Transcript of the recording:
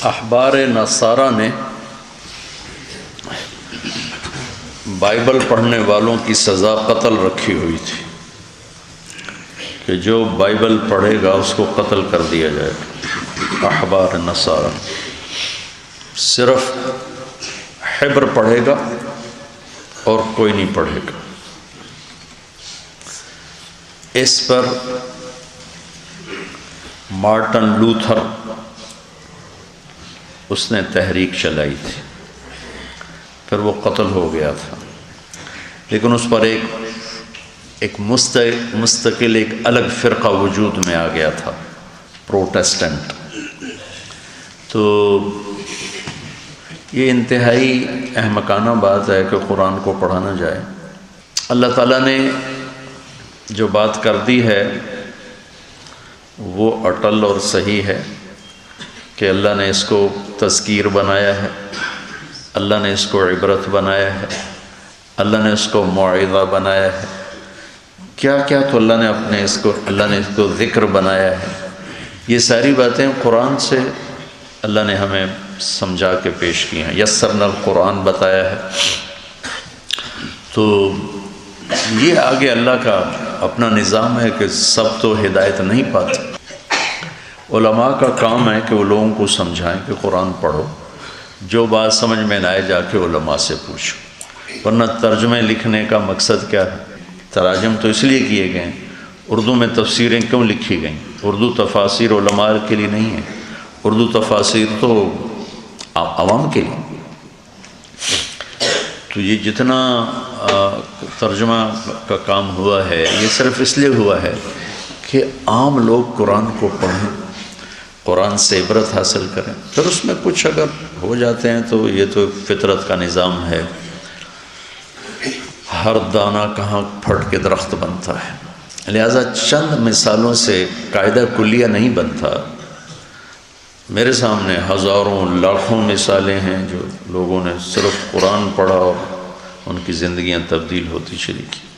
احبار نصارہ نے بائبل پڑھنے والوں کی سزا قتل رکھی ہوئی تھی کہ جو بائبل پڑھے گا اس کو قتل کر دیا جائے گا۔ احبار نصارہ صرف حبر پڑھے گا اور کوئی نہیں پڑھے گا۔ اس پر مارٹن لوتھر اس نے تحریک چلائی تھی، پھر وہ قتل ہو گیا تھا، لیکن اس پر ایک مستقل ایک الگ فرقہ وجود میں آ گیا تھا، پروٹسٹنٹ۔ تو یہ انتہائی احمقانہ بات ہے کہ قرآن کو پڑھا نہ جائے۔ اللہ تعالیٰ نے جو بات کر دی ہے وہ اٹل اور صحیح ہے کہ اللہ نے اس کو تذکیر بنایا ہے، اللہ نے اس کو عبرت بنایا ہے، اللہ نے اس کو موعظہ بنایا ہے، کیا کیا تو اللہ نے اس کو ذکر بنایا ہے۔ یہ ساری باتیں قرآن سے اللہ نے ہمیں سمجھا کے پیش کی ہیں۔ یسرنا القرآن بتایا ہے۔ تو یہ آگے اللہ کا اپنا نظام ہے کہ سب تو ہدایت نہیں پاتے۔ علماء کا کام ہے کہ وہ لوگوں کو سمجھائیں کہ قرآن پڑھو، جو بات سمجھ میں نہ آئے جا کے علماء سے پوچھو۔ ورنہ ترجمے لکھنے کا مقصد کیا ہے؟ تراجم تو اس لیے کیے گئے ہیں۔ اردو میں تفسیریں کیوں لکھی گئیں؟ اردو تفاسیر علماء کے لیے نہیں ہے، اردو تفاسیر تو عوام کے لیے۔ تو یہ جتنا ترجمہ کا کام ہوا ہے یہ صرف اس لیے ہوا ہے کہ عام لوگ قرآن کو پڑھیں، قرآن سے عبرت حاصل کریں۔ پھر اس میں کچھ اگر ہو جاتے ہیں تو یہ تو فطرت کا نظام ہے، ہر دانہ کہاں پھٹ کے درخت بنتا ہے، لہذا چند مثالوں سے قاعدہ کلیہ نہیں بنتا۔ میرے سامنے ہزاروں لاکھوں مثالیں ہیں جو لوگوں نے صرف قرآن پڑھا اور ان کی زندگیاں تبدیل ہوتی چلی گئی۔